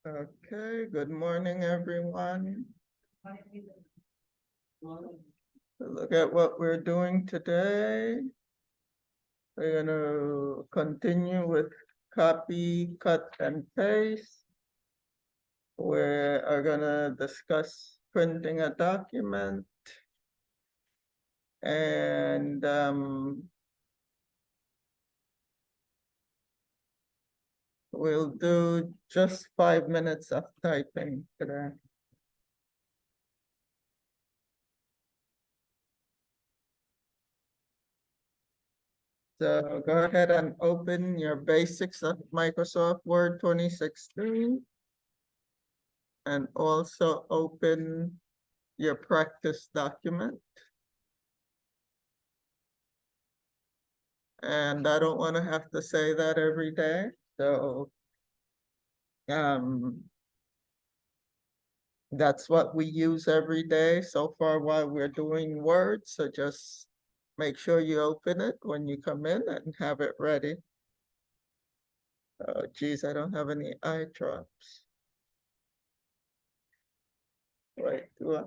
Okay, good morning, everyone. Look at what we're doing today. We're gonna continue with copy, cut, and paste. We are gonna discuss printing a document. And we'll do just 5 minutes of typing today. So go ahead and open your basics of Microsoft Word 2016. And also open your practice document. And I don't want to have to say that every day. So that's what we use every day so far while we're doing Word. So just make sure you open it when you come in and have it ready. Oh, geez, I don't have any eye drops. Wait, do I?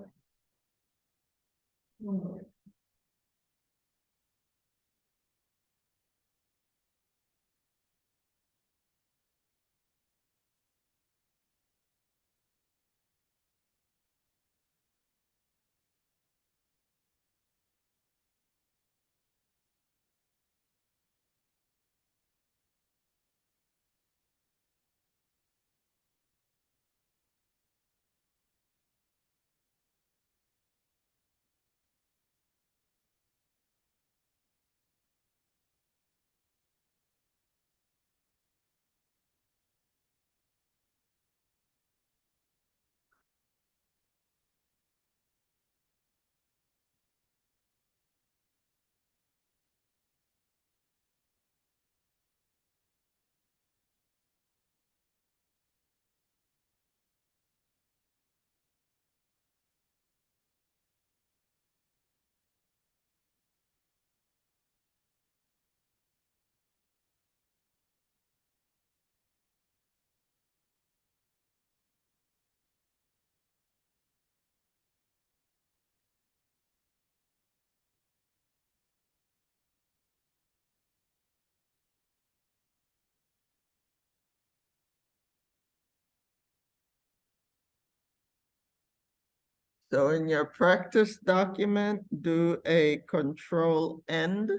So in your practice document, do a Control-END,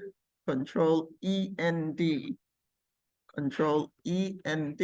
Control-END, Control-END.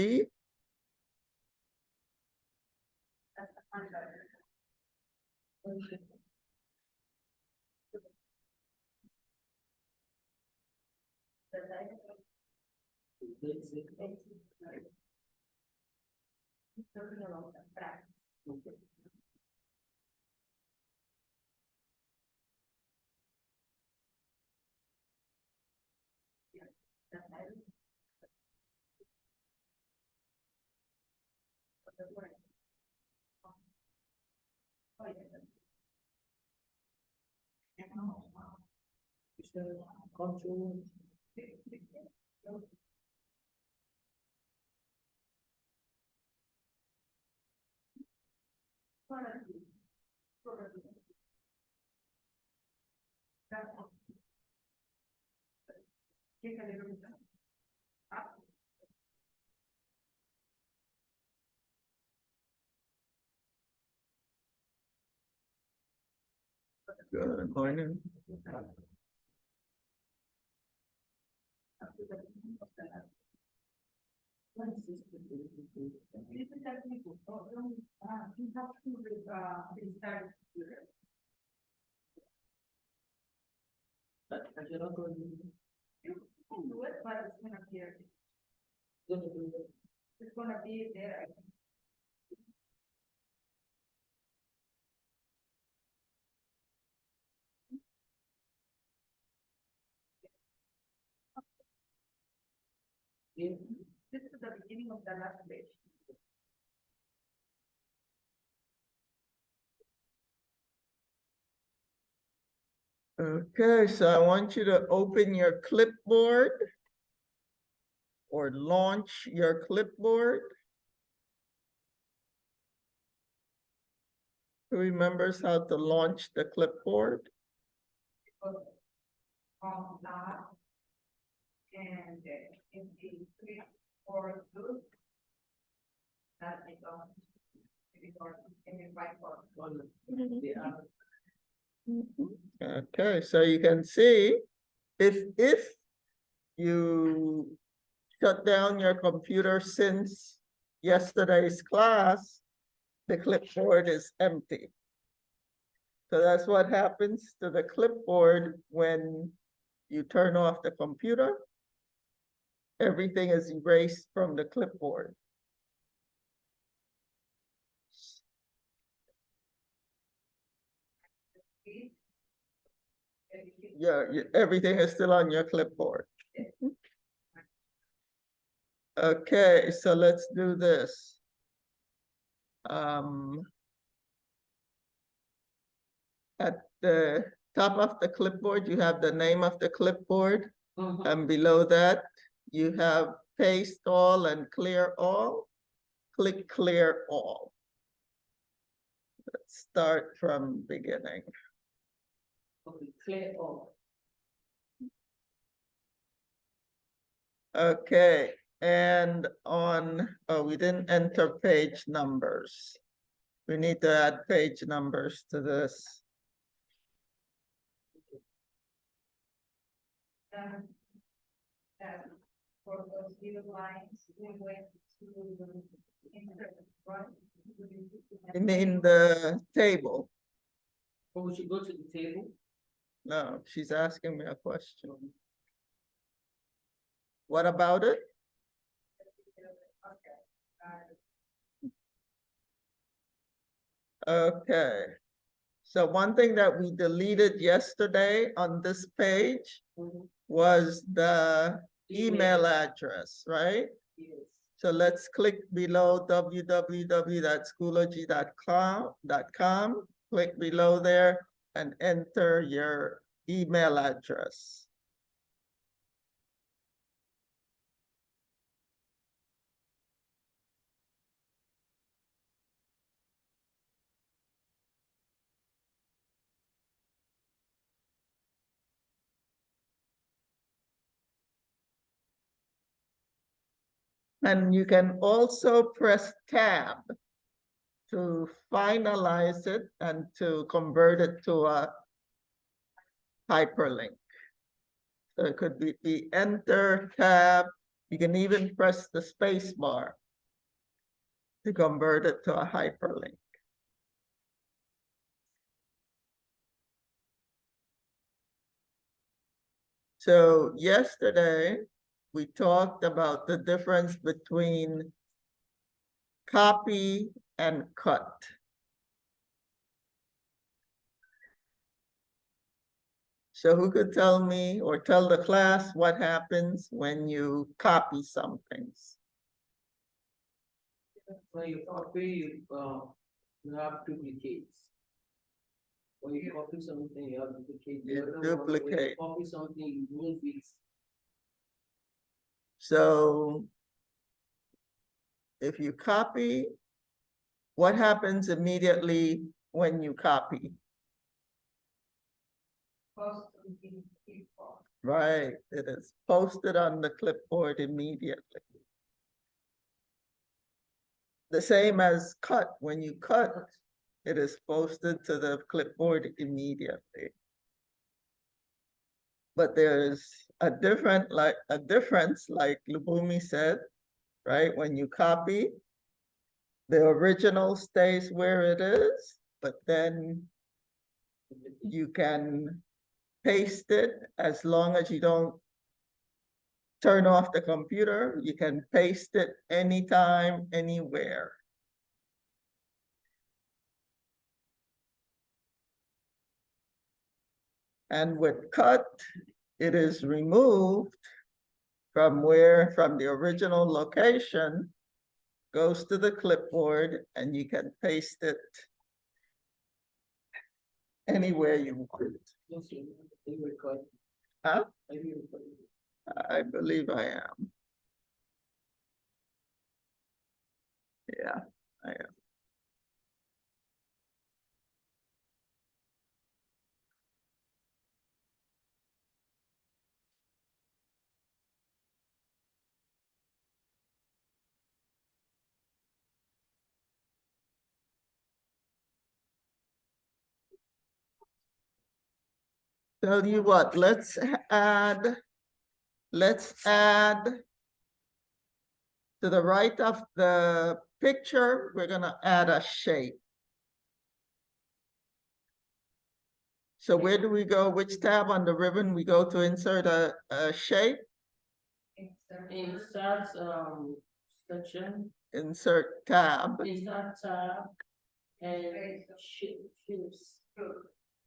Good morning. Okay, so I want you to open your clipboard or launch your clipboard. Who remembers how to launch the clipboard? That, and if the clipboard good, that is on. Okay, so you can see if you shut down your computer since yesterday's class, the clipboard is empty. So that's what happens to the clipboard when you turn off the computer. Everything is erased from the clipboard. Yeah, everything is still on your clipboard. Okay, so let's do this. At the top of the clipboard, you have the name of the clipboard. And below that, you have paste all and clear all. Click clear all. Let's start from beginning. Okay, clear all. Okay, and on, oh, we didn't enter page numbers. We need to add page numbers to this. For those new lines, we went to insert, right? You mean the table? Or we should go to the table? No, she's asking me a question. What about it? Okay. So one thing that we deleted yesterday on this page was the email address, right? Yes. So let's click below www.schoology.com. Click below there and enter your email address. And you can also press tab to finalize it and to convert it to a hyperlink. So it could be enter, tab. You can even press the space bar to convert it to a hyperlink. So yesterday, we talked about the difference between copy and cut. So who could tell me or tell the class what happens when you copy some things? When you copy, you have duplicates. When you copy something, you have duplicate. You The other one, when you duplicate. copy something, you move it. So if you copy, what happens immediately when you copy? Right, it is posted on the clipboard immediately. The same as cut. When you cut, it is posted to the clipboard immediately. But there's a difference, like Lubumi said, right? When you copy, the original stays where it is, but then you can paste it as long as you don't turn off the computer. You can paste it anytime, anywhere. And with cut, it is removed from the original location, goes to the clipboard, and you can paste it anywhere you want. Huh? I believe I am. Yeah, I am. Tell you what, let's add to the right of the picture, we're gonna add a shape. So where do we go? Which tab on the ribbon we go to insert a shape? Insert, section, Insert tab, insert tab, and shapes,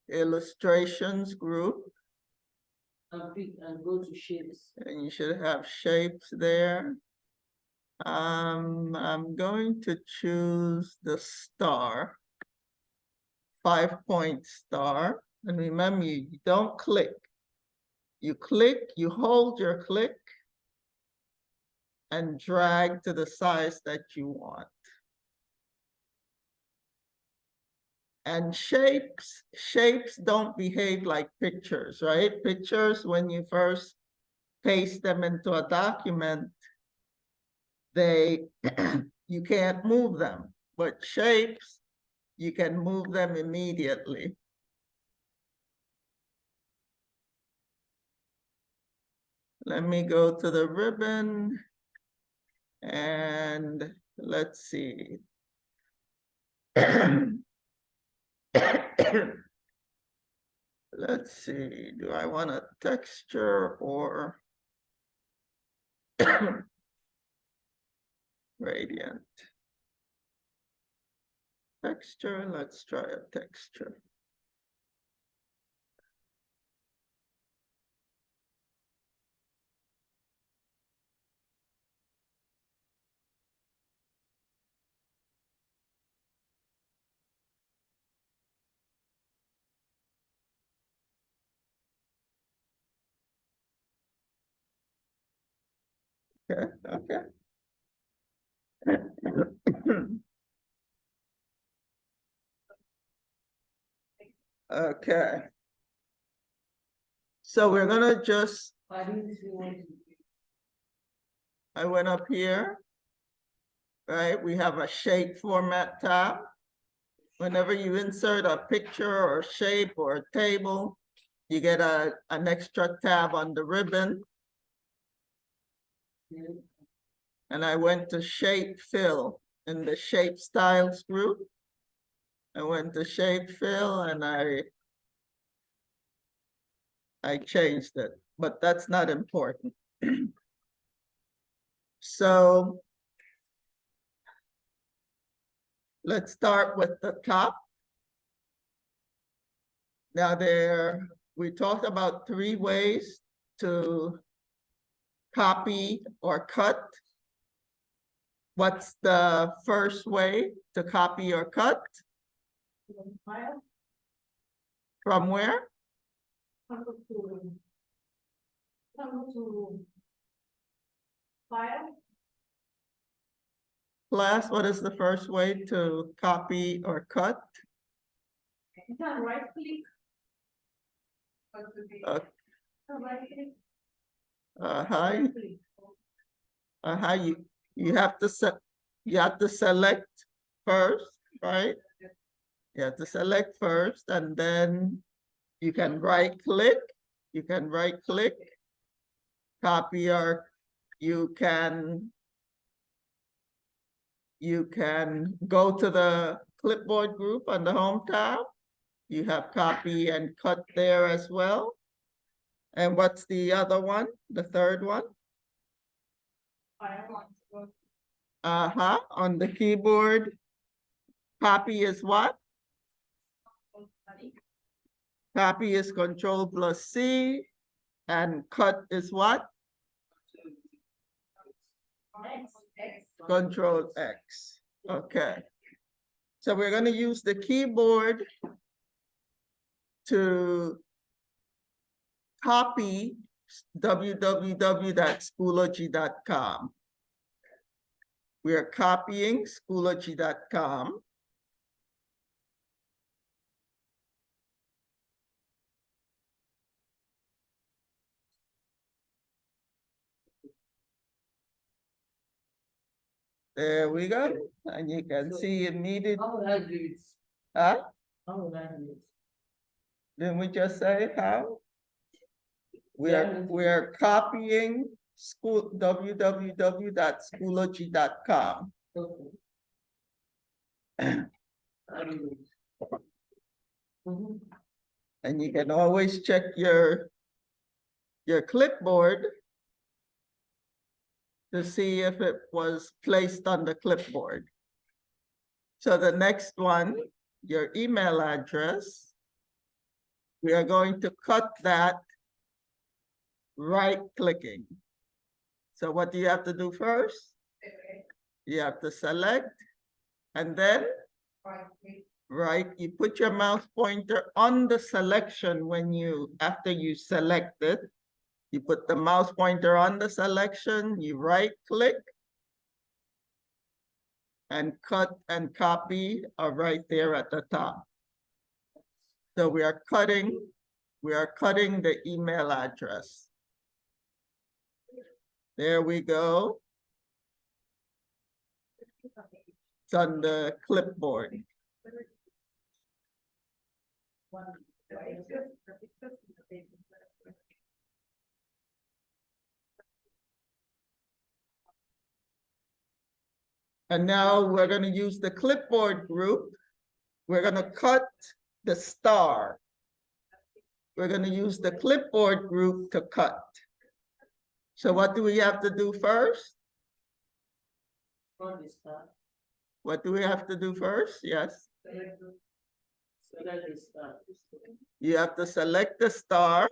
illustrations group, and go to shapes. and you should have shapes there. I'm going to choose the star, 5-point star. And remember, you don't click. You click, you hold your click and drag to the size that you want. And shapes don't behave like pictures, right? Pictures, when you first paste them into a document, you can't move them, but shapes, you can move them immediately. Let me go to the ribbon and let's see. Let's see, do I want a texture or gradient? Texture, let's try a texture. Okay, okay. Okay. So we're gonna just, Why do you want to? I went up here, right? We have a shape format tab. Whenever you insert a picture or shape or a table, you get an extra tab on the ribbon. And I went to shape fill in the shape styles group. I went to shape fill and I changed it, but that's not important. So let's start with the top. Now we talked about 3 ways to copy or cut. What's the first way to copy or cut? File, From where? come to file, Class, what is the first way to copy or cut? you can right click. Uh, Right click. how Right click. how you have to select first, right? You have to select first, and then you can right click. You can right click, copy, or you can go to the clipboard group on the home tab. You have copy and cut there as well. And what's the other one? The third one? File. On the keyboard, copy is what? Copy is Control+C, and cut is what? Control+X. Okay. So we're going to use the keyboard to copy www.schoology.com. We are copying Schoology.com. There we go. And you can see immediately. How would I do it? Huh? How would I do it? Didn't we just say how? we are copying school www.schoology.com. Okay. Mhm. And you can always check your clipboard to see if it was placed on the clipboard. So the next one, your email address, we are going to cut that right-clicking. So what do you have to do first? You have to select, and then you put your mouse pointer on the selection after you select it. You put the mouse pointer on the selection, you right-click, and cut and copy are right there at the top. So we are cutting the email address. There we go. It's on the clipboard. And now we're going to use the clipboard group. We're going to cut the star. We're going to use the clipboard group to cut. So what do we have to do first? What do we have to do first? Yes. You have to select the star.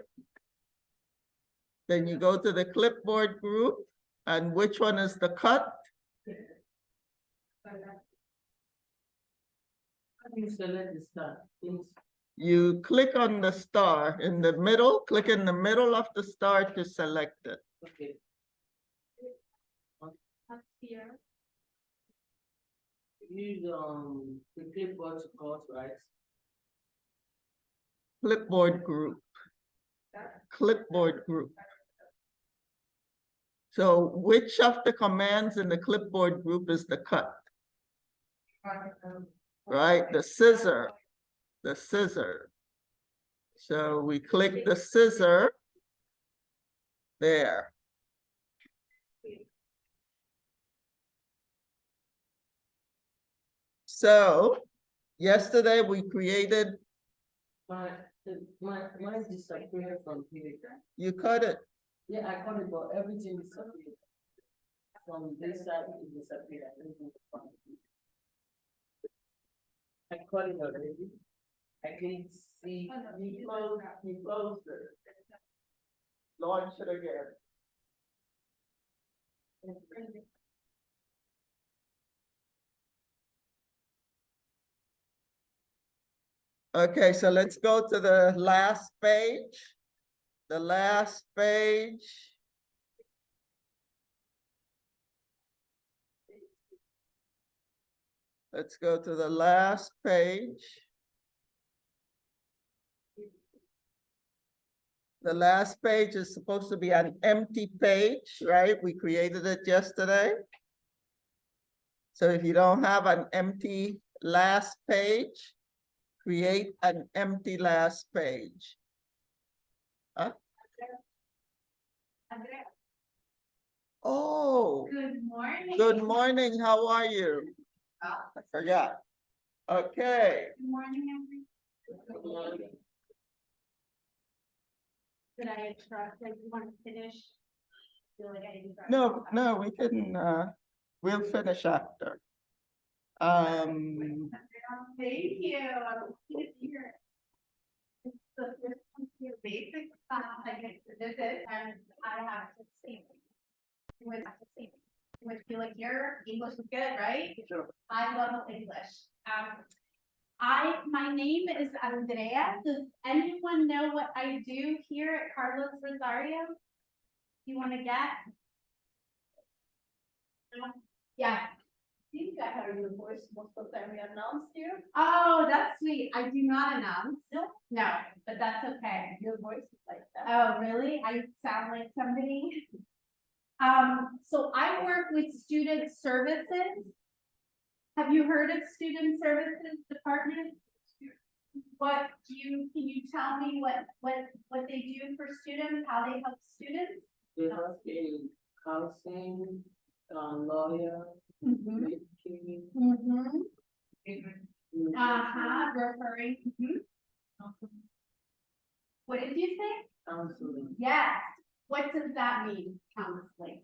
Then you go to the clipboard group. And which one is the cut? You select the star. You click on the star in the middle, click in the middle of the star to select it. Okay. Here. Use the clipboard to cut, right? Clipboard group. Clipboard group. So which of the commands in the clipboard group is the cut? Right, the scissor. The scissor. So we click the scissor there. So yesterday we created. Mine disappeared from here. You cut it. Yeah, I cut it, but everything disappeared. From this side, it disappeared. I cut it already. I can see. You closed it. Launch it again. Okay, so let's go to the last page. The last page. Let's go to the last page. The last page is supposed to be an empty page, right? We created it yesterday. So if you don't have an empty last page, create an empty last page. Huh? Andrea. Oh, Good morning. good morning. How are you? Oh. I forgot. Okay. Good morning, everyone. Did I interrupt? Like, you want to finish? Feel like I interrupted. No, we can, we'll finish after. Thank you. I'm happy to hear. It's the first one here, basic stuff I get to visit, and I have to see. Which feel like your English is good, right? Sure. I love English. My name is Andrea. Does anyone know what I do here at Carlos Rosario? You want to guess? Yes. I think I heard your voice most of the time we announced you. Oh, that's sweet. I do not announce. No, but that's okay. your voice is like that. Oh, really? I sound like somebody? So I work with student services. Have you heard of student services department? can you tell me what they do for students, how they help students? They have a counseling, lawyer, Mm-hmm. making, Mm-hmm. Referring. What did you say? counseling. Yes. What does that mean, counseling?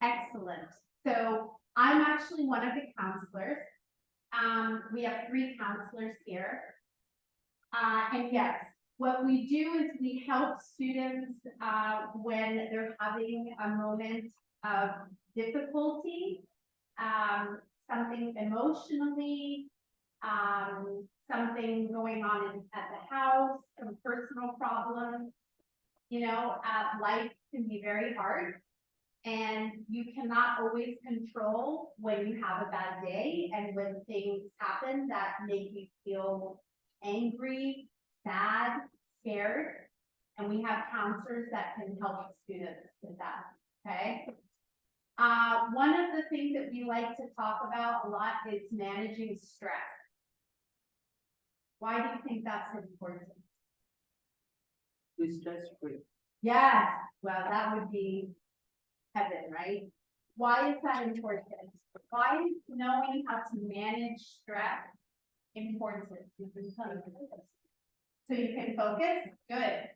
Excellent. So I'm actually one of the counselors. We have 3 counselors here. And yes, what we do is we help students when they're having a moment of difficulty, something emotionally, something going on at the house, some personal problems. You know, life can be very hard. And you cannot always control when you have a bad day and when things happen that make you feel angry, sad, scared. And we have counselors that can help students with that, okay? One of the things that we like to talk about a lot is managing stress. Why do you think that's important? Be stress free. Yes, well, that would be heaven, right? Why is that important? Why is knowing how to manage stress important? So you can focus? Good.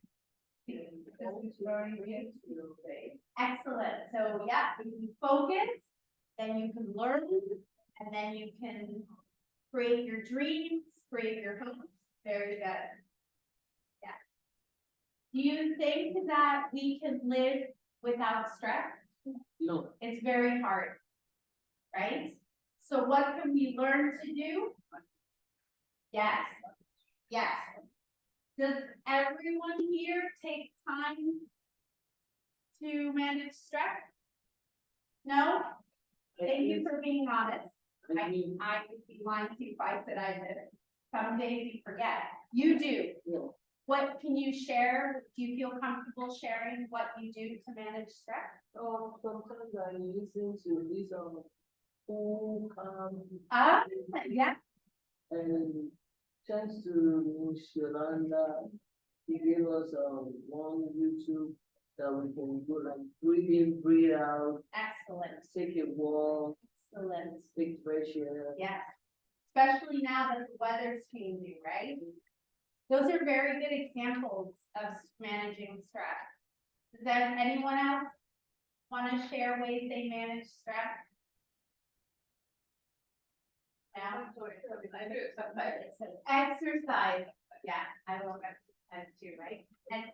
Excellent. So yeah, if you focus, then you can learn, and then you can create your dreams, create your hopes. Very good. Yeah. Do you think that we can live without stress? No, It's very hard, right? So what can we learn to do? Yes, yes. Does everyone here take time to manage stress? No? Thank you for being honest. I mean, I would be lying to you if I said I did it. Some days you forget. You do. no. What can you share? Do you feel comfortable sharing what you do to manage stress? Sometimes I listen to these, who come Yeah. and thanks to Shalanda, he gave us, one YouTube that we can go like breathe in, breathe out, Excellent. take a walk, Excellent. take fresh air. Yes. Especially now that the weather's changing, right? Those are very good examples of managing stress. Does there anyone else want to share ways they manage stress? Yeah. Exercise. Yeah, I love exercise too, right? And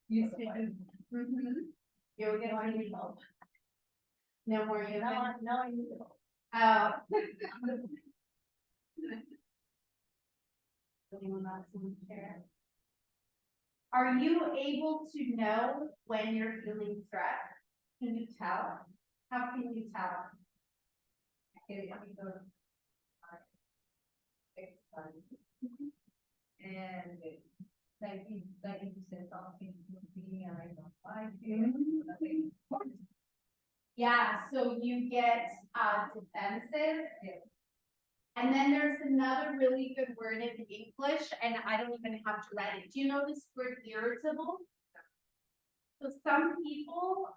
you should do. You're gonna need help. No more you. No, I need to. Oh. Anyone else want to share? Are you able to know when you're feeling stressed? Can you tell? How can you tell? And like you said, something would be, I don't like Yeah, so you get defensive. And then there's another really good word in English, and I don't even have to write it. Do you know this word irritable? So some people,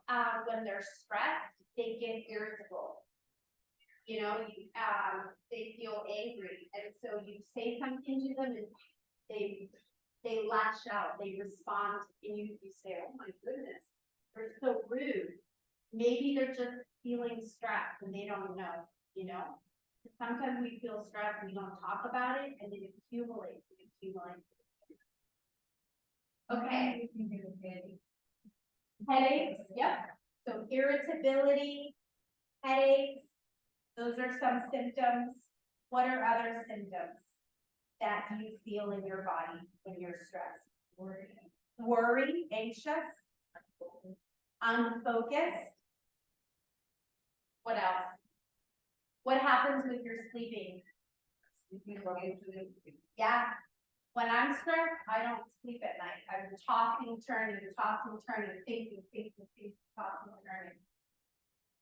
when they're stressed, they get irritable. You know, they feel angry, and so you say something to them, and they lash out, they respond, and you say, "Oh my goodness, they're so rude." Maybe they're just feeling stressed and they don't know. You know, sometimes we feel stressed, we don't talk about it, and it accumulates. Okay. Headaches, yep. So irritability, headaches, those are some symptoms. What are other symptoms that you feel in your body when you're stressed? Worry, anxious, unfocused. What else? What happens when you're sleeping? Yeah. When I'm stressed, I don't sleep at night. I'm tossing, turning, thinking, tossing, turning.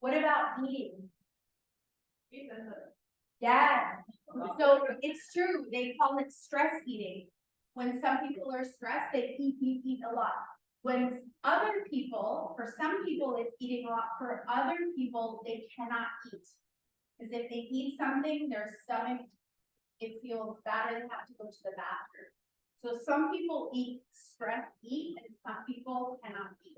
What about eating? Yes, so it's true, they call it stress eating. When some people are stressed, they eat a lot. When other people, for some people, it's eating a lot, for other people, they cannot eat. Because if they eat something, their stomach, it feels bad and they have to go to the bathroom. So some people eat, and some people cannot eat.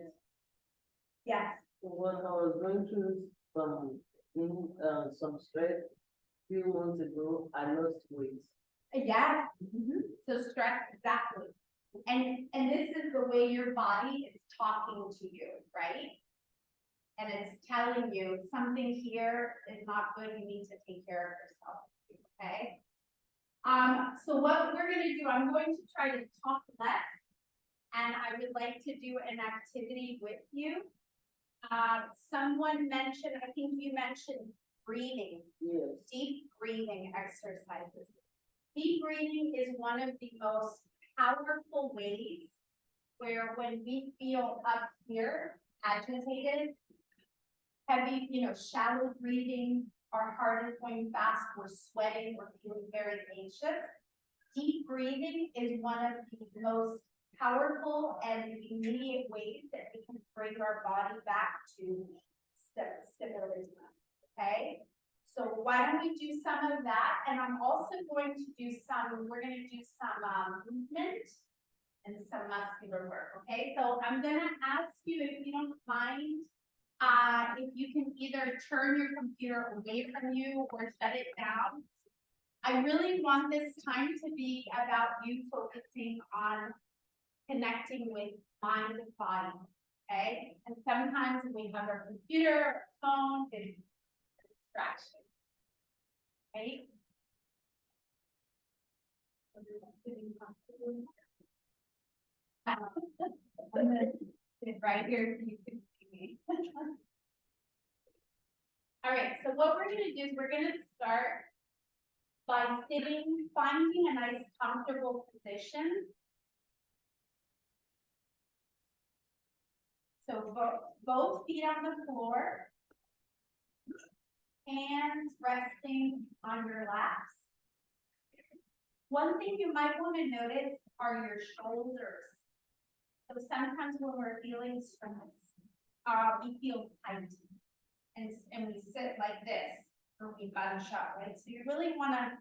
Yes. When I was going through some stress few months ago, I lost weight. Yes, so stress, exactly. And this is the way your body is talking to you, right? And it's telling you something here is not good, you need to take care of yourself, okay? So what we're gonna do, I'm going to try to talk less, and I would like to do an activity with you. Someone mentioned, I think you mentioned breathing. Yes. Deep breathing exercises. Deep breathing is one of the most powerful ways where when we feel up here, agitated, heavy, shallow breathing, our heart is going fast, we're sweating, we're feeling very anxious. Deep breathing is one of the most powerful and immediate ways that we can bring our body back to stability, okay? So why don't we do some of that? And I'm also going to do we're gonna do some movement and some muscular work, okay? So I'm gonna ask you, if you don't mind, if you can either turn your computer away from you or shut it down. I really want this time to be about you focusing on connecting with mind and body, okay? And sometimes when we have our computer, or phone, it's a distraction, right? I'm gonna sit right here so you can see me. All right, so what we're gonna do is we're gonna start by finding a nice comfortable position. So both feet on the floor, hands resting on your laps. One thing you might want to notice are your shoulders. So sometimes when we're feeling stress, we feel tight, and we sit like this, or we bunch up, right? So you really want to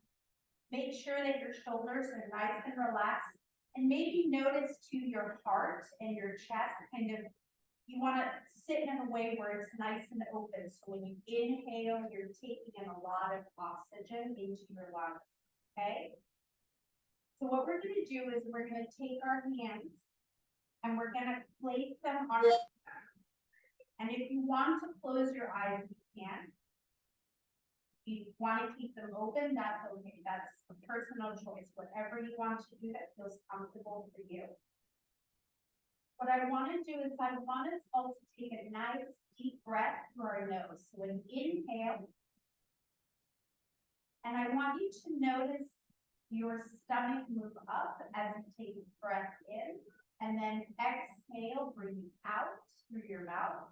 make sure that your shoulders are nice and relaxed, and maybe notice to your heart and your chest, kind of, you want to sit in a way where it's nice and open. So when you inhale, you're taking in a lot of oxygen into your lungs, okay? So what we're going to do is we're going to take our hands and we're going to place them on our back. And if you want to close your eyes, you can. If you want to keep them open, that's okay. That's a personal choice. Whatever you want to do that feels comfortable for you. What I want to do is I want us all to take a nice deep breath through our nose. So an inhale. And I want you to notice your stomach move up as you take a breath in. And then exhale, breathe out through your mouth.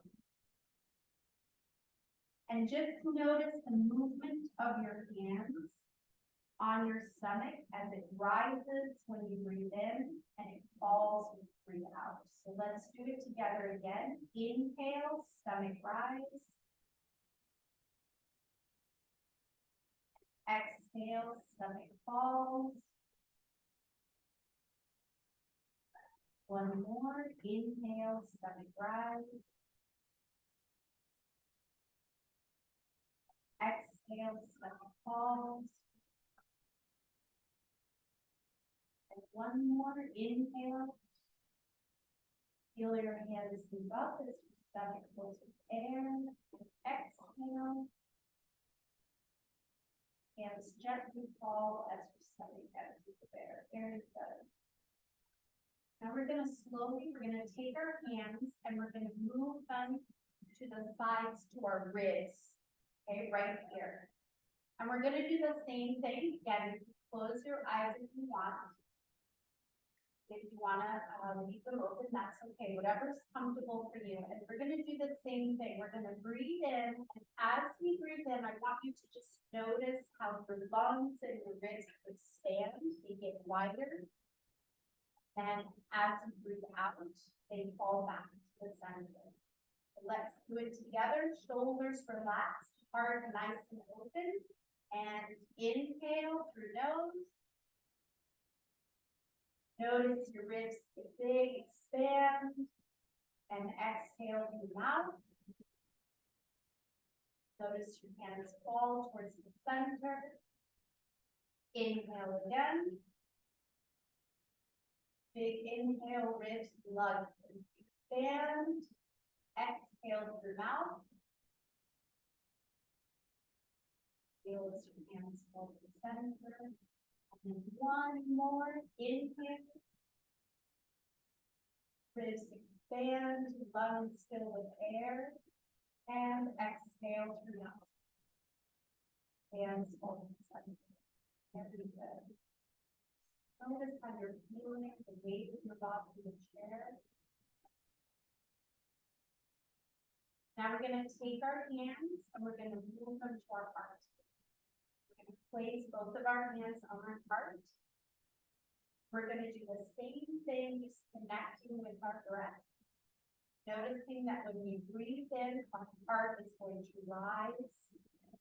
And just notice the movement of your hands on your stomach as it rises when you breathe in and it falls when you breathe out. So let's do it together again. Inhale, stomach rise. Exhale, stomach falls. One more. Inhale, stomach rise. Exhale, stomach falls. And one more. Inhale. Feel your hands move up as your stomach fills with air. And exhale. Hands gently fall as your stomach empties of air. Very good. Now we're going to take our hands and we're going to move them to the sides to our ribs. Okay, right here. And we're going to do the same thing again. Close your eyes if you want. If you wanna, leave them open, that's okay, whatever's comfortable for you, and we're gonna do the same thing, we're gonna breathe in, and as we breathe in, I want you to just notice how your lungs and your ribs expand, they get wider. And as you breathe out, they fall back to the center. Let's do it together, shoulders relaxed, heart nice and open, and inhale through nose. Notice your ribs get big, expand, and exhale through mouth. Notice your hands fall towards the center. Inhale again. Big inhale, ribs, lungs expand. Exhale through mouth. Feel as your hands fall to the center. And one more, inhale. Ribs expand, lungs fill with air, and exhale through mouth. Hands fall to the center. Very good. Notice how you're feeling the weight of your body in the chair. Now we're gonna take our hands and we're gonna move them to our heart. Place both of our hands on our heart. We're gonna do the same thing, just connecting with our breath. Noticing that when we breathe in, our heart is going to rise,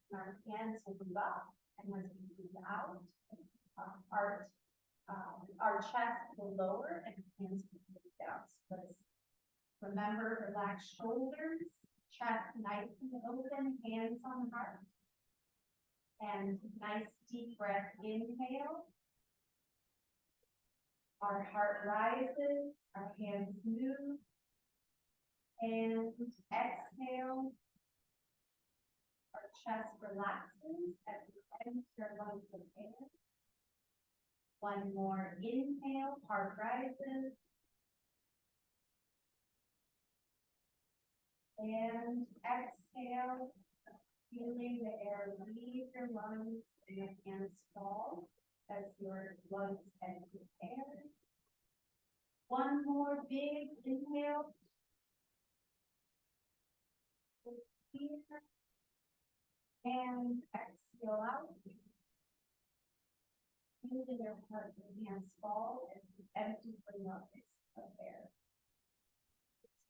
and our hands will move up, and as we breathe out, our heart, our chest will lower, and hands will move down. So let's remember, relax shoulders, chest nice and open, hands on heart. And nice deep breath, inhale. Our heart rises, our hands move. And exhale. Our chest relaxes as we enter lungs of air. One more inhale, heart rises. And exhale. Feeling the air leave your lungs and your hands fall as your lungs enter air. One more big inhale. And exhale out. Feeling your heart and hands fall as you empty your lungs of air.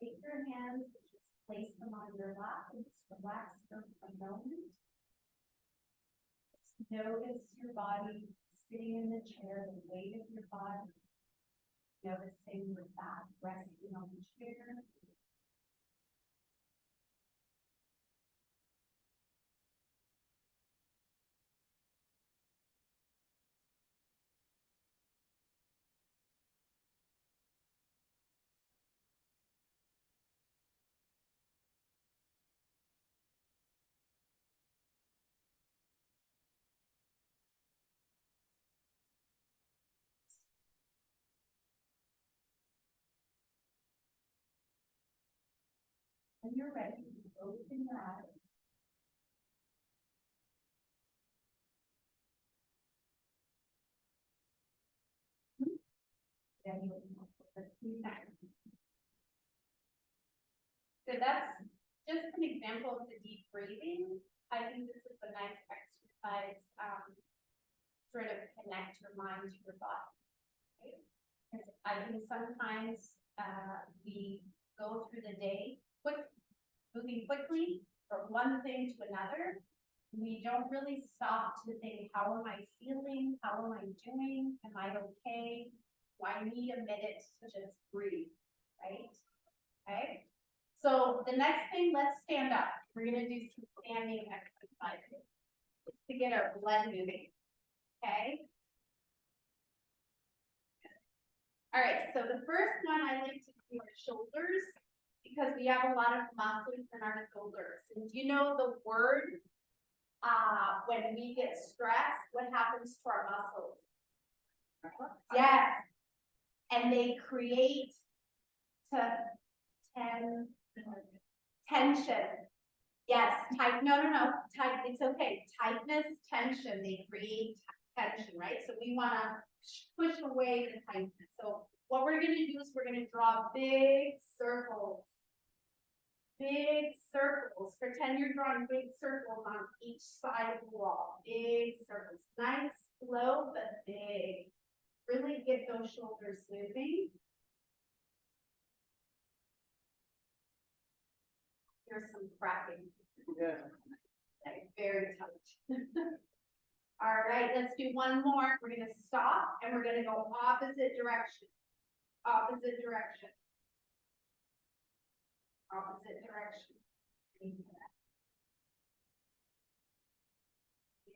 Take your hands, just place them on your lap and just relax for a moment. Just notice your body sitting in the chair, the weight of your body. Noticing your back resting on the chair. When you're ready, open your eyes. Then you so that's just an example of the deep breathing. I think this is a nice exercise, sort of connect your mind to your body. Right? Because I think sometimes we go through the day moving quickly from one thing to another. We don't really stop to think, how am I feeling? How am I doing? Am I okay? Do I need a minute to just breathe, right? Okay. So the next thing, let's stand up. We're gonna do some standing exercises just to get our blood moving, okay? All right, so the first one I like to do are shoulders, because we have a lot of muscles in our shoulders. And do you know the word, when we get stressed, what happens to our muscles? Yes. And they create tension. Yes, no, it's okay. Tightness, tension, they create tension, right? So we wanna push away the tightness. So what we're gonna do is we're gonna draw big circles. Big circles. Pretend you're drawing big circles on each side of the wall. Big circles. Nice, slow, but big. Really get those shoulders moving. Here's some cracking. Yeah. Like, very tight. All right, let's do one more. We're gonna stop and we're gonna go opposite direction. Opposite direction. Opposite direction.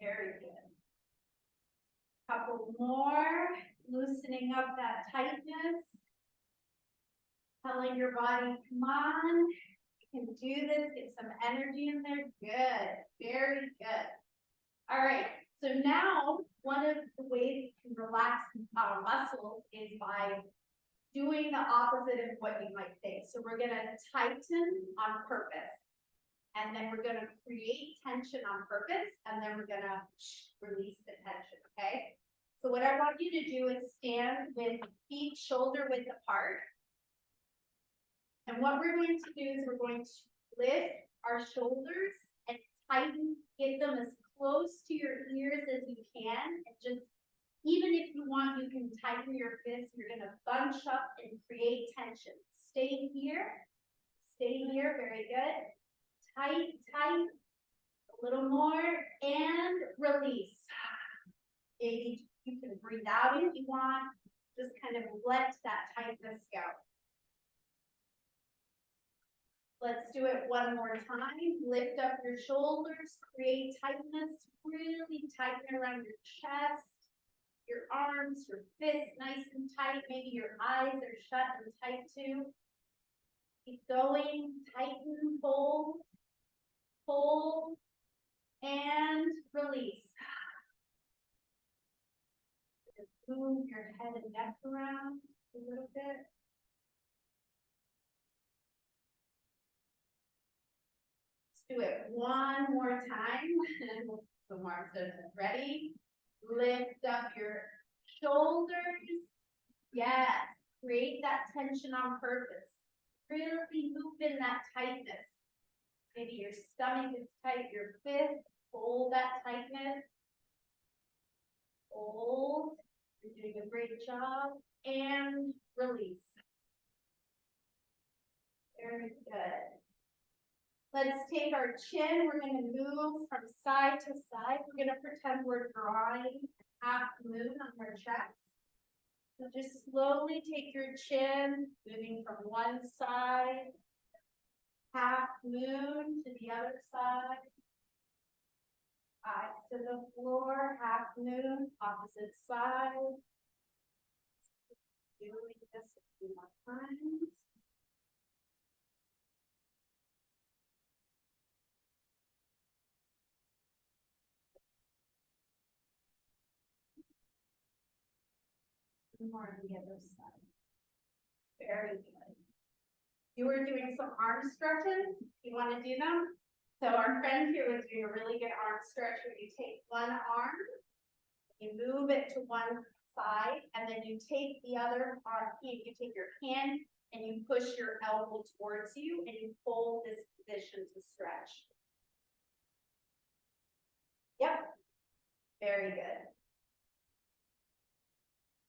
Very good. Couple more, loosening up that tightness. Telling your body, come on, you can do this, get some energy in there. Good, very good. All right, so now one of the ways you can relax our muscles is by doing the opposite of what you might think. So we're gonna tighten on purpose. And then we're gonna create tension on purpose, and then we're gonna release the tension, okay? So what I want you to do is stand with feet shoulder width apart. And what we're going to do is we're going to lift our shoulders and tighten, get them as close to your ears as you can, and just, even if you want, you can tighten your fists. You're gonna bunch up and create tension. Stay here, very good. Tight, tight, a little more, and release. Maybe you can breathe out if you want, just kind of let that tightness go. Let's do it one more time. Lift up your shoulders, create tightness, really tighten around your chest, your arms, your fists nice and tight. Maybe your eyes are shut and tight too. Keep going, tighten, hold, and release. Move your head and neck around a little bit. Do it one more time. Some more. So ready? Lift up your shoulders. Yes. Create that tension on purpose. Really move in that tightness. Maybe your stomach is tight, your fist. Hold that tightness. Hold. You're doing a great job. And release. Very good. Let's take our chin, we're gonna move from side to side. We're gonna pretend we're drawing a half moon on our chest. So just slowly take your chin, moving from one side, half moon to the other side. Eyes to the floor, half moon, opposite side. Doing this a few more times. More on the other side. Very good. You were doing some arm stretches. You want to do them? So our friend here was doing a really good arm stretch where you take one arm, you move it to one side, and then you take the other arm, you take your hand and you push your elbow towards you and you hold this position to stretch. Yep. Very good.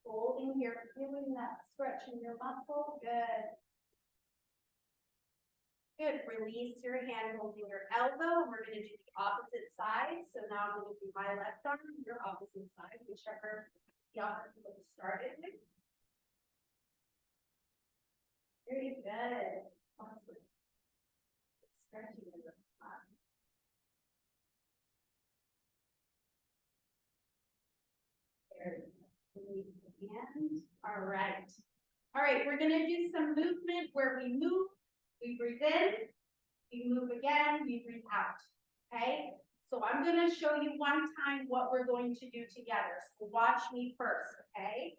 Holding here, feeling that stretch in your muscle. Good. Good. Release your hand holding your elbow. We're going to do the opposite side. So now I'm going to do my left arm, your opposite side, whichever the opposite one started with. Very good. Awesome. Stretching in the spot. Very good. Release the hand. All right. All right, we're gonna do some movement where we move, we breathe in, we move again, we breathe out. Okay? So I'm gonna show you one time what we're going to do together. So watch me first, okay?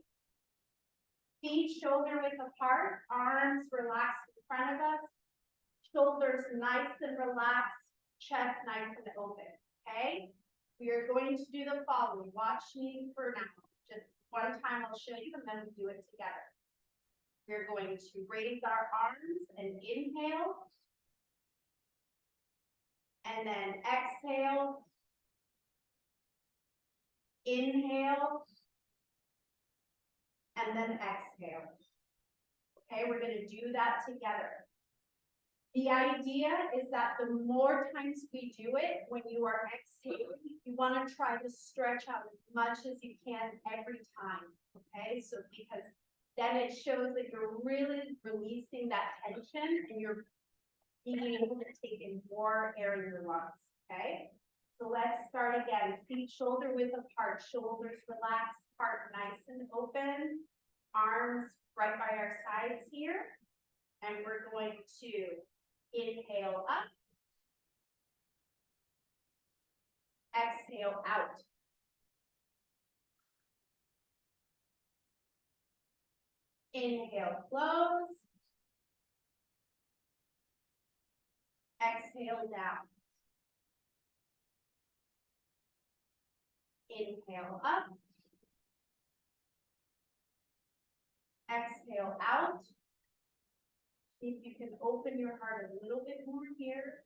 Feet shoulder width apart, arms relaxed in front of us, shoulders nice and relaxed, chest nice and open. Okay? We are going to do the following. Watch me for now. Just one time I'll show you and then we'll do it together. we're going to raise our arms and inhale. And then exhale. Inhale. And then exhale. Okay, we're gonna do that together. The idea is that the more times we do it, when you are exhaling, you wanna try to stretch out as much as you can every time, okay? So because then it shows that you're really releasing that tension and you're being able to take in more air in your lungs, okay? So let's start again, feet shoulder width apart, shoulders relaxed, heart nice and open, arms right by our sides here. And we're going to inhale up, exhale out. Inhale, close. Exhale down. Inhale up. Exhale out. See if you can open your heart a little bit more here.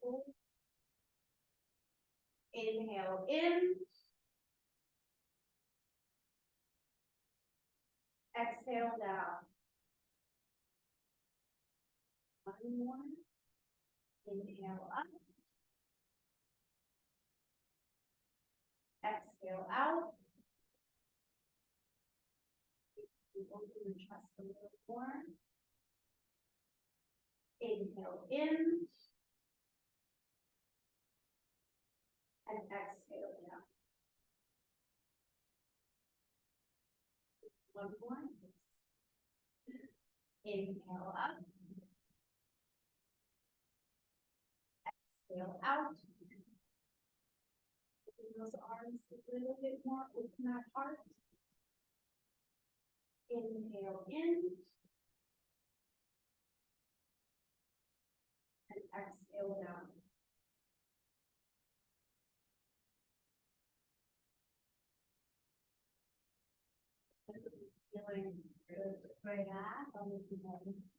Inhale in. Exhale down. One more. Inhale up. Exhale out. Open your chest a little more. Inhale in. And exhale down. One more. Inhale up. Exhale out. Open those arms a little bit more. Open that heart. Inhale in. And exhale down. Feeling good right now.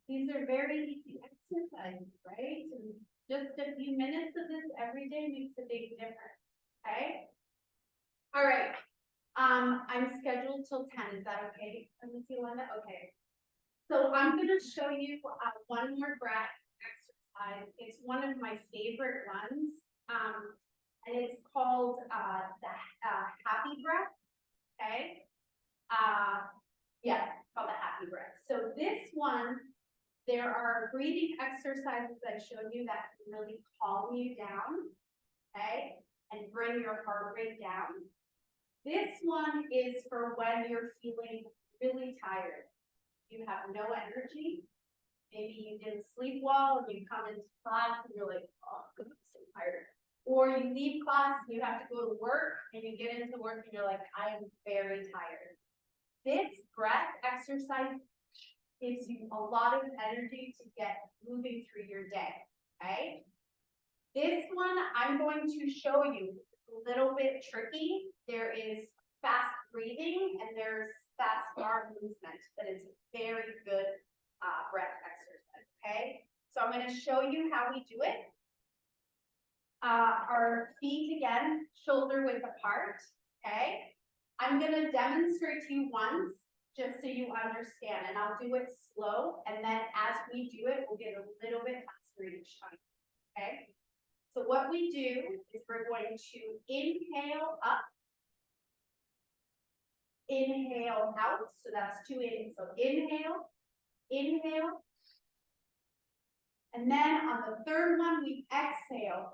These are very easy exercises, right? And just a few minutes of this every day makes a big difference. Okay. All right. I'm scheduled till 10. Is that okay, Miss Yolanda? Okay. So I'm going to show you one more breath exercise. It's one of my favorite ones. And it's called the happy breath. Okay. Yes, called the happy breath. So this one, there are breathing exercises I showed you that can really calm you down, okay, and bring your heart rate down. This one is for when you're feeling really tired. You have no energy. Maybe you didn't sleep well and you come into class and you're like, oh, I'm so tired. Or you leave class and you have to go to work and you get into work and you're like, I am very tired. This breath exercise gives you a lot of energy to get moving through your day, okay? This one I'm going to show you. It's a little bit tricky. There is fast breathing and there's fast arm movement, but it's a very good breath exercise, okay? So I'm going to show you how we do it. Our feet again, shoulder width apart, okay? I'm going to demonstrate to you once, just so you understand, and I'll do it slow, and then as we do it, we'll get a little bit faster each time, okay? So what we do is we're going to inhale up, inhale out, so that's 2 inhales. So inhale, inhale, and then on the third one, we exhale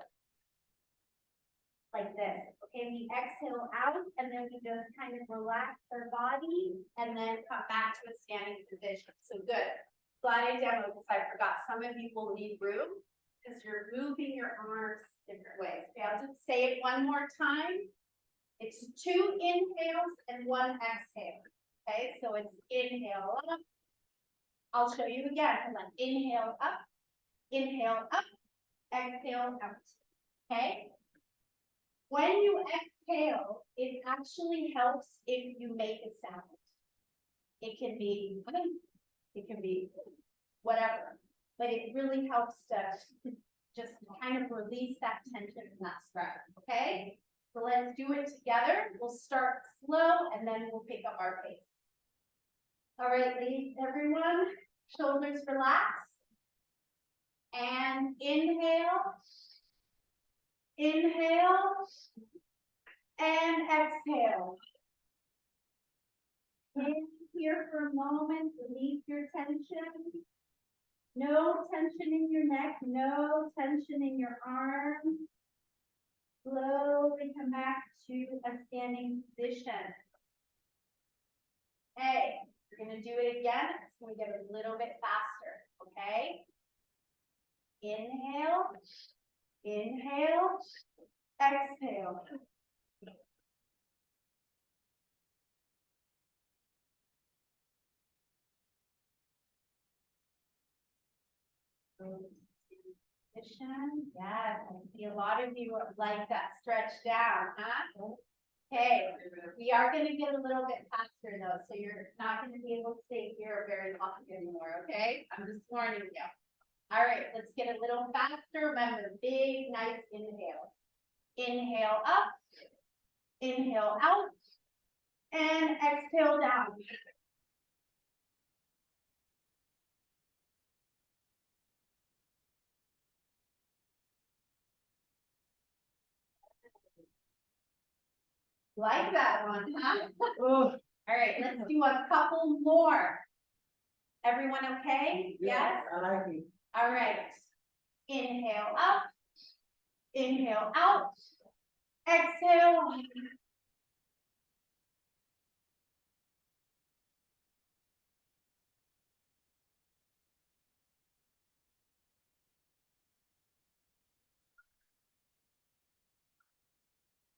like this. Okay, we exhale out and then we just kind of relax our body and then come back to a standing position. So good. Slide demo because I forgot. Some of you will need room because you're moving your arms different ways. Okay, I'll just say it one more time. It's 2 inhales and 1 exhale. Okay, so it's inhale up. I'll show you again. Hold on. Inhale up, exhale out. Okay. When you exhale, it actually helps if you make a sound. It can be it can be whatever, but it really helps to just kind of release that tension and that stress, okay? So let's do it together. We'll start slow and then we'll pick up our pace. All right, everyone, shoulders relaxed. And inhale, inhale, and exhale. In here for a moment, release your tension. No tension in your neck, no tension in your arms. Slowly come back to a standing position. Okay, we're gonna do it again. It's gonna get a little bit faster, okay? Inhale, inhale, exhale. Position. Yes, I see a lot of you like that stretch down, huh? Okay, we are gonna get a little bit faster though, so you're not gonna be able to stay here very long anymore, okay? I'm just warning you. All right, let's get a little faster. Remember, big, nice inhale. Inhale up, inhale out, and exhale down. Like that one, huh? All right, let's do a couple more. Everyone okay? Yes? I like it. All right. Inhale up, inhale out, exhale.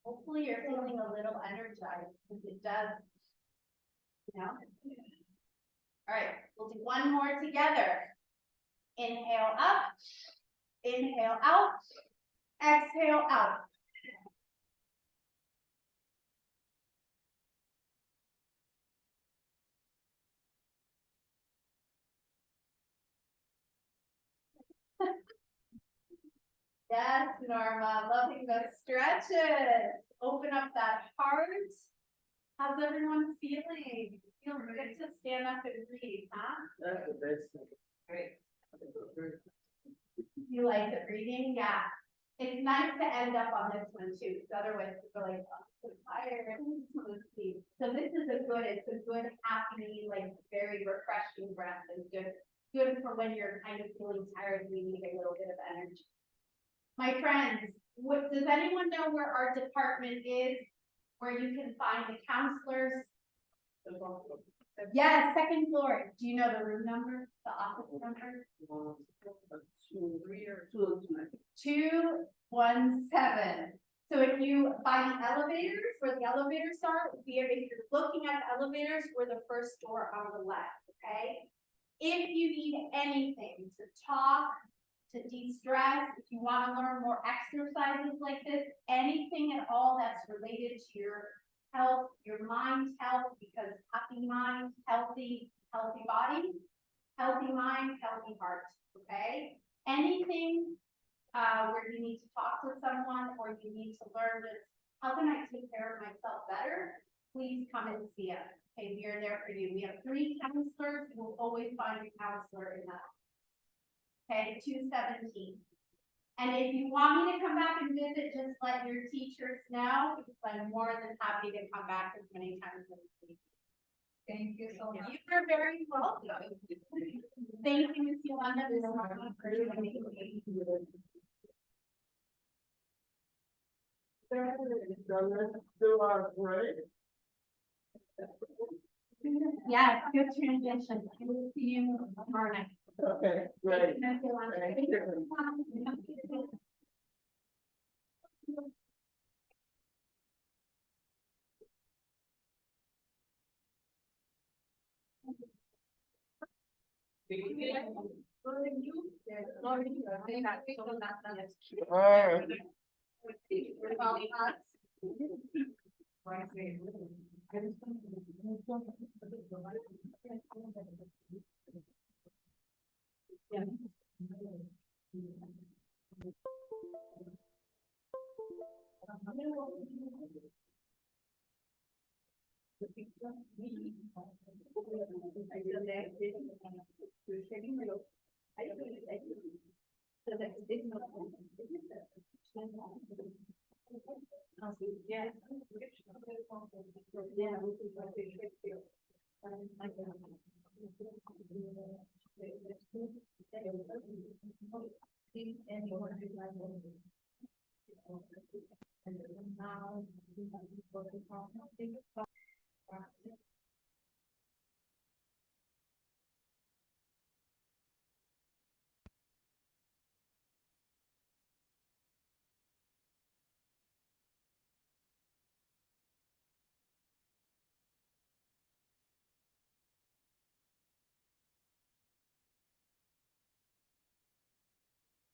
Hopefully you're feeling a little energized, because it does, you know. All right, we'll do one more together. Inhale up, inhale out, exhale out. Yes, Norma, loving the stretches. Open up that heart. How's everyone feeling? Feels good to stand up and breathe, huh? That's the best thing. Great. You like the breathing? Yeah. It's nice to end up on this one too, because otherwise people are like, oh, I'm so tired, I just want to sleep. So this is it's a good, happy, like very refreshing breath and good for when you're kind of feeling tired and you need a little bit of energy. My friends, does anyone know where our department is? Where you can find the counselors? Yes, second floor. Do you know the room number, the office number? 217. So if you by the elevators, where the elevators are, if you're looking at the elevators, we're the first door on the left, okay? If you need anything to talk, to de-stress, if you want to learn more exercises like this, anything at all that's related to your health, your mind health, because happy mind, healthy body, healthy mind, healthy heart, okay? Anything where you need to talk to someone or you need to learn this, how can I take care of myself better? Please come and see us. Okay, we are there for you. We have 3 counselors. We'll always find a counselor in that office. Okay, 217. And if you want me to come back and visit, just let your teachers know, because I'm more than happy to come back as many times as you need. Thank you so much. You are very welcome. Thank you, Ms. Yolanda. Ms. Martin, for joining me. So let's do our break. Yeah, good transition. I will see you tomorrow night. Okay, great. Ms. Yolanda. Thank you.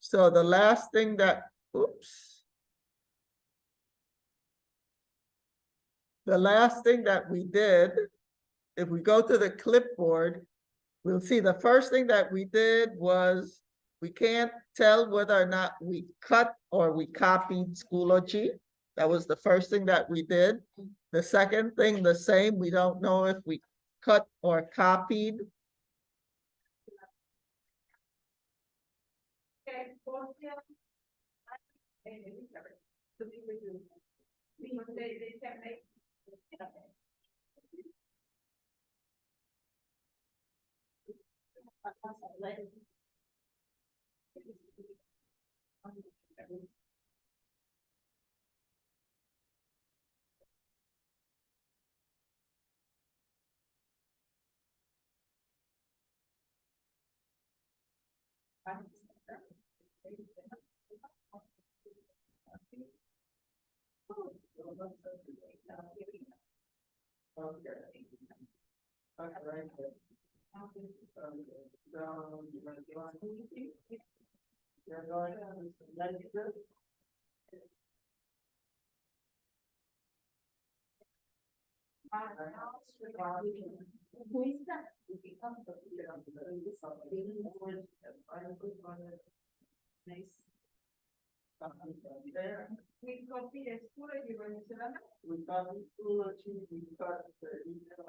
So the last thing that, oops. The last thing that we did, if we go to the clipboard, we'll see the first thing that we did was we can't tell whether or not we cut or we copied Schoology. That was the first thing that we did. The second thing, the same, we don't know if we cut or copied. We copy the school, you were in Savannah? We got the Schoology, we got the email.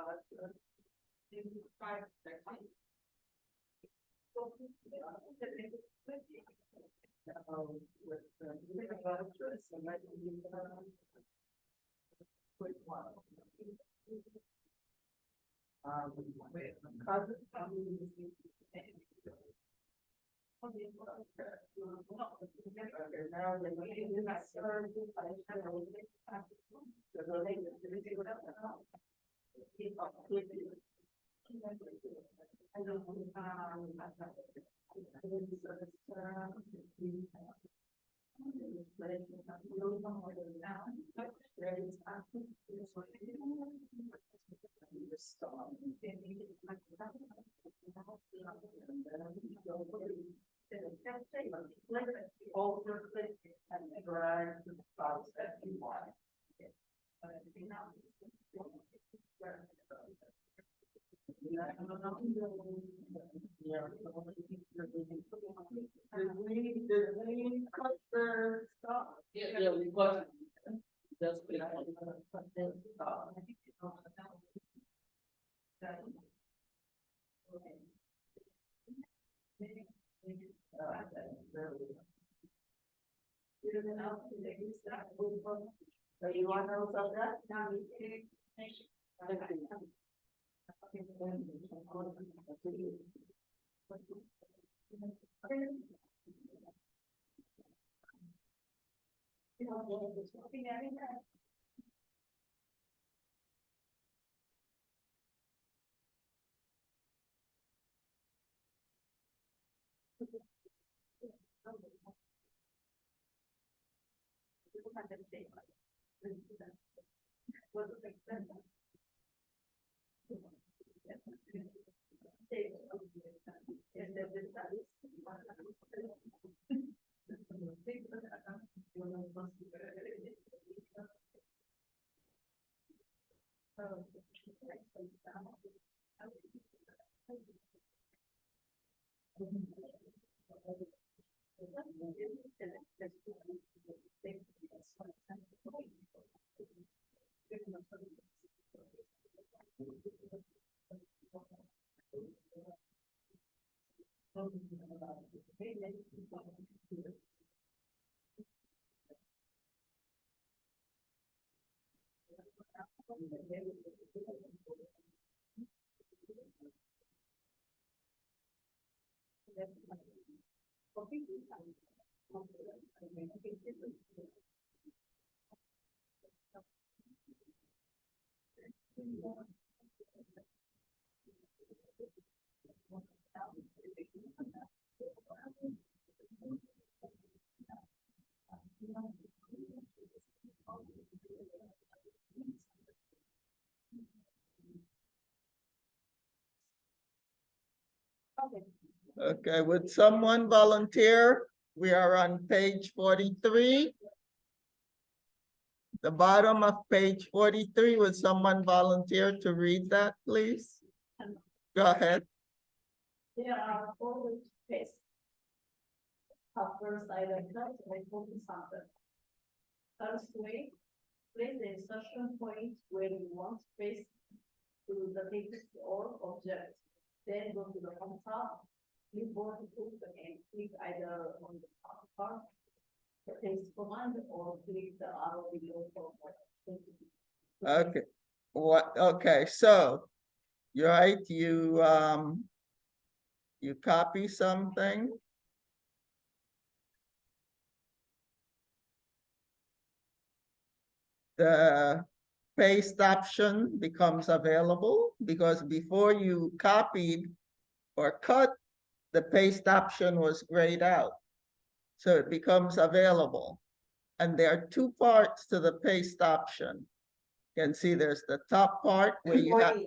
Yeah, we got just click on stop. So you want to know about that? Okay, would someone volunteer? We are on page 43. The bottom of page 43, would someone volunteer to read that, please? Go ahead. There are four ways to paste. First, I like that, I focus on the first way, place the insertion point where you want to paste to the text or object. Then go to the on top, click both tools and click either on the top part, the paste command, or click the arrow below for. Okay, okay, so you're right, you copy something. The paste option becomes available because before you copied or cut, the paste option was grayed out. So it becomes available. And there are two parts to the paste option. You can see there's the top part where you have.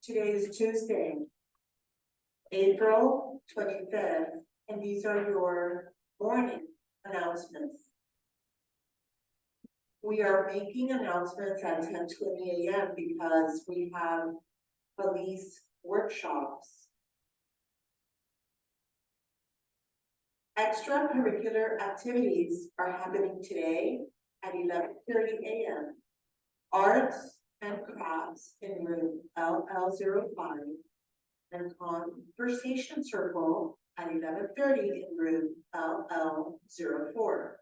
Today is Tuesday, April 25th, and these are your morning announcements. We are making announcements at 10:20 a.m. because we have police workshops. Extracurricular activities are happening today at 11:30 a.m. Arts and crafts in room LL05 and conversation circle at 11:30 in room LL04.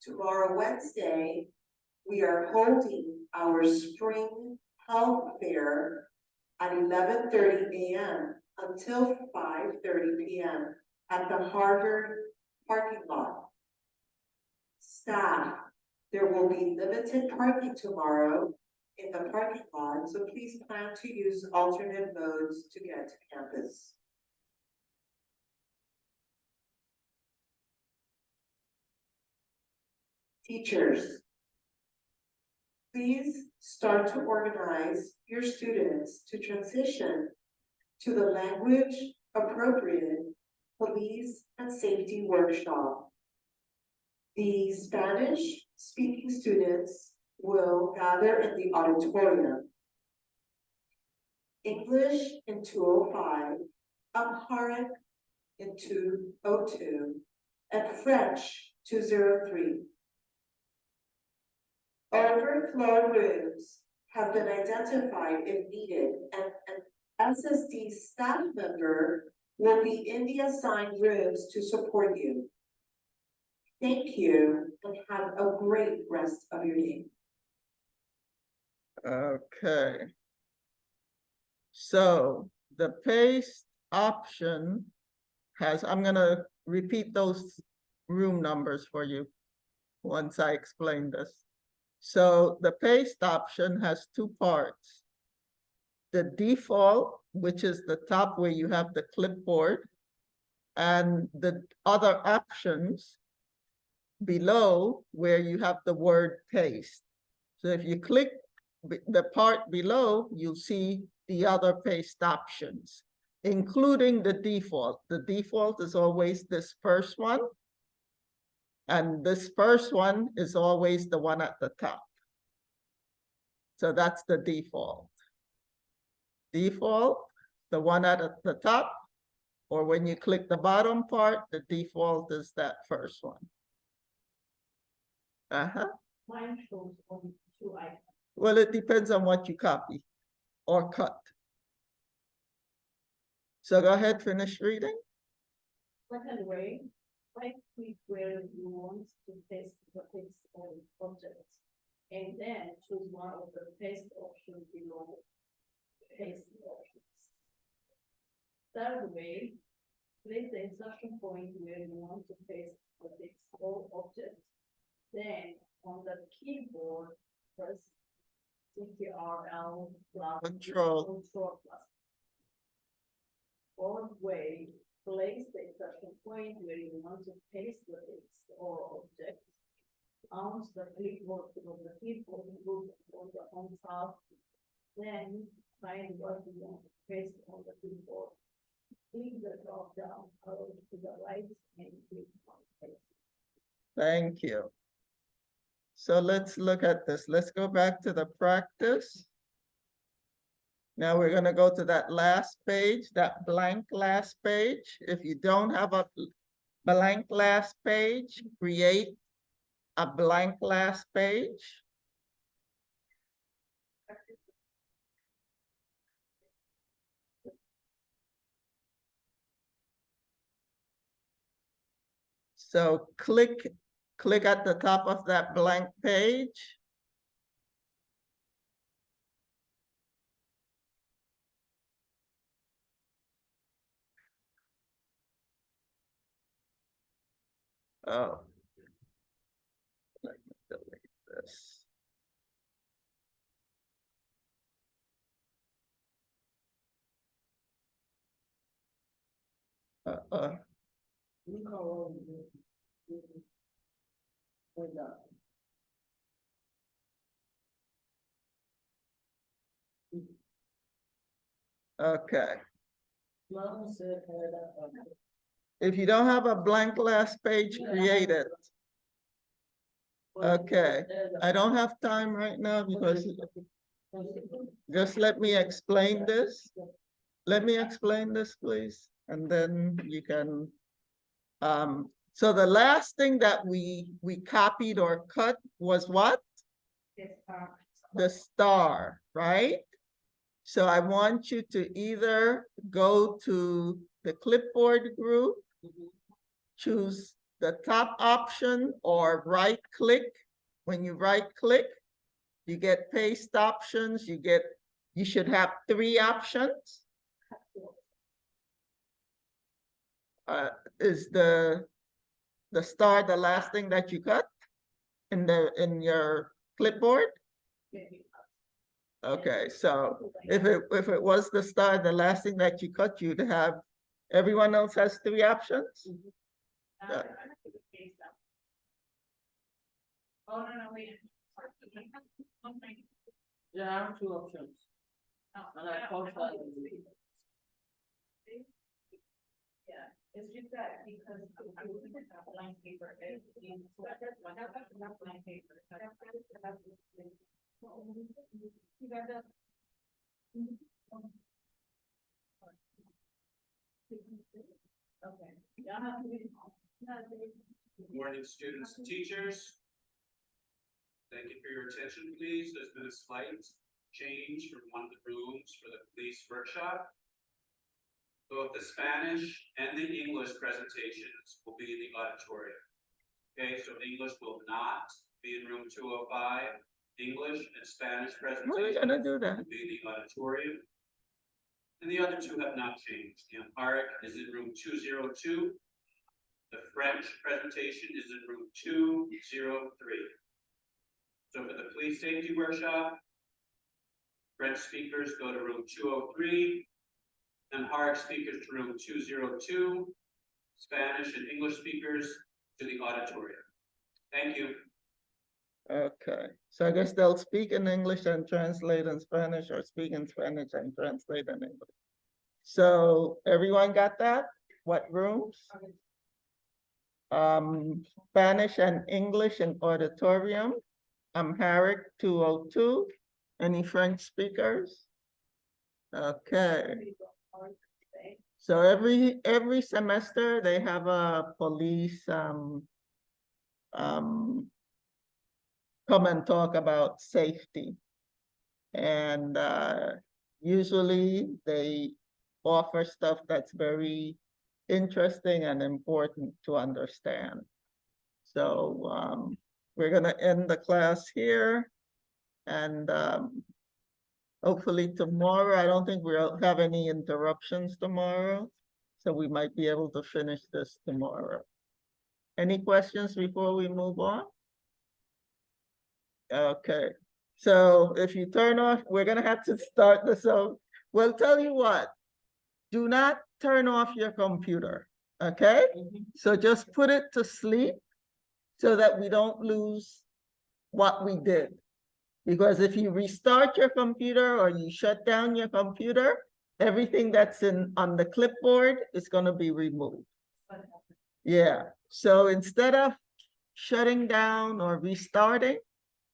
Tomorrow, Wednesday, we are holding our spring health fair at 11:30 a.m. until 5:30 p.m. at the Harvard parking lot. Staff, there will be limited parking tomorrow in the parking lot, so please plan to use alternate modes to get to campus. Teachers, please start to organize your students to transition to the language appropriate police and safety workshop. The Spanish speaking students will gather in the auditorium. English in 205, Amharic in 202, and French 203. Overflow rooms have been identified if needed, and an SSD staff member will be in the assigned rooms to support you. Thank you, and have a great rest of your day. Okay. So the paste option has, I'm gonna repeat those room numbers for you once I explain this. So the paste option has two parts. The default, which is the top where you have the clipboard, and the other options below where you have the word paste. So if you click the part below, you'll see the other paste options, including the default. The default is always this first one. And this first one is always the one at the top. So that's the default. Default, the one at the top, or when you click the bottom part, the default is that first one. Mine shows only 2 items. Well, it depends on what you copy or cut. So go ahead, finish reading. Second way, right click where you want to paste the text or objects. And then choose one of the paste options below paste options. Third way, place the insertion point where you want to paste the text or object. Then on the keyboard, press Ctrl plus Control. Control plus. Fourth way, place the insertion point where you want to paste the text or object. On the clipboard of the keyboard, look on the on top. Then find what you want to paste on the keyboard. Click the drop down arrow to the right and click on paste. Thank you. So let's look at this. Let's go back to the practice. Now we're gonna go to that last page, that blank last page. If you don't have a blank last page, create a blank last page. So click at the top of that blank page. Oh. Let me delete this. Look how with that. Okay. Mom said, If you don't have a blank last page, create it. Okay. I don't have time right now because just let me explain this. Let me explain this, please, and then you can. So the last thing that we copied or cut was what? The star, right? So I want you to either go to the clipboard group, choose the top option, or right click. When you right click, you get paste options. You should have 3 options. Is the star the last thing that you cut in your clipboard? Okay, so if it was the star, the last thing that you cut, you'd have, everyone else has 3 options? Yeah. Oh, no, wait. Yeah, I have 2 options. And I can't find them. Yeah, it's just that because I'm looking at that blank paper, it means that blank paper. You got that? Okay. Good morning, students and teachers. Thank you for your attention, please. There's been a slight change from one of the rooms for the police workshop. Both the Spanish and the English presentations will be in the auditorium. Okay, so English will not be in room 205. English and Spanish presentations We're gonna do that. will be in the auditorium. And the other 2 have not changed. The Amharic is in room 202. The French presentation is in room 203. So for the police safety workshop, French speakers go to room 203, Amharic speakers to room 202, Spanish and English speakers to the auditorium. Thank you. Okay, so I guess they'll speak in English and translate in Spanish, or speak in Spanish and translate in English. So everyone got that? What rooms? Spanish and English in auditorium, Amharic 202. Any French speakers? Okay. So every semester they have a police come and talk about safety. And usually they offer stuff that's very interesting and important to understand. So we're gonna end the class here. And hopefully tomorrow, I don't think we'll have any interruptions tomorrow. So we might be able to finish this tomorrow. Any questions before we move on? Okay, so if you turn off, we're gonna have to start this over. Well, tell you what, do not turn off your computer, okay? So just put it to sleep so that we don't lose what we did. Because if you restart your computer or you shut down your computer, everything that's on the clipboard is gonna be removed. Yeah, so instead of shutting down or restarting,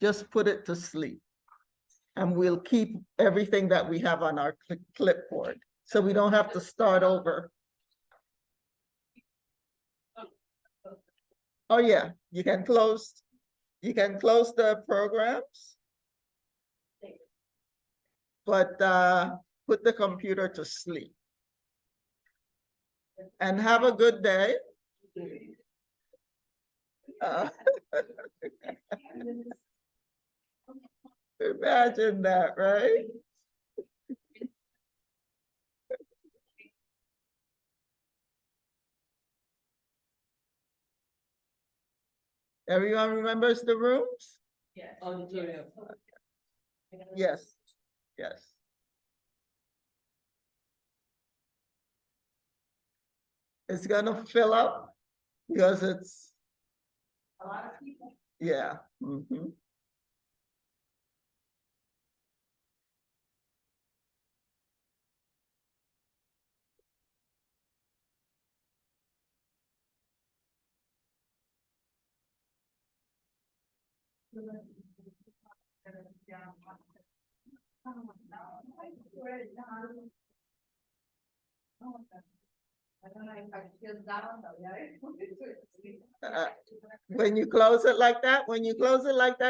just put it to sleep. And we'll keep everything that we have on our clipboard, so we don't have to start over. Oh yeah, you can close the programs. But put the computer to sleep. And have a good day. Imagine that, right? Everyone remembers the rooms? Yes. Auditorium. Yes, yes. It's gonna fill up because it's, A lot of people. yeah. Mhm. When you close it like that,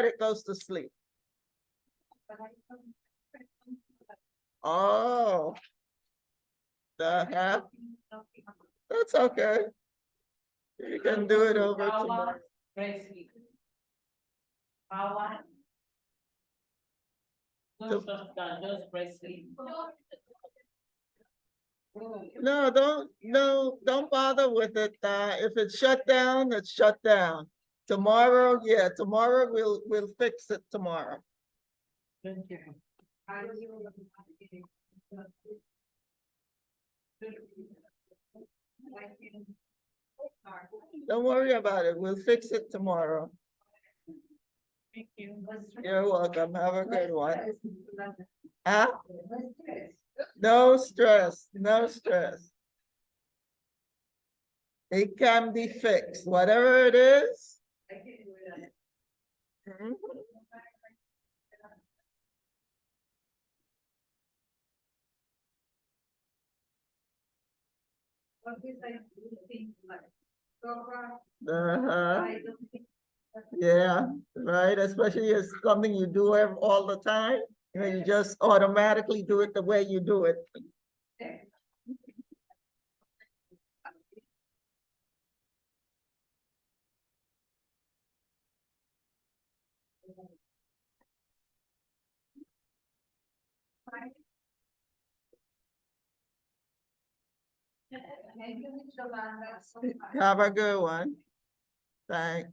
it goes to sleep. Oh. The heck? That's okay. You can do it over tomorrow. No, don't bother with it. If it's shut down, it's shut down. Tomorrow, yeah, tomorrow we'll fix it tomorrow. Thank you. Don't worry about it. We'll fix it tomorrow. Thank you. You're welcome. Have a good one. Huh? No stress, no stress. It can be fixed, whatever it is. Mhm. Uh-huh. Yeah, right, especially it's something you do all the time. You know, you just automatically do it the way you do it. Have a good one. Thanks.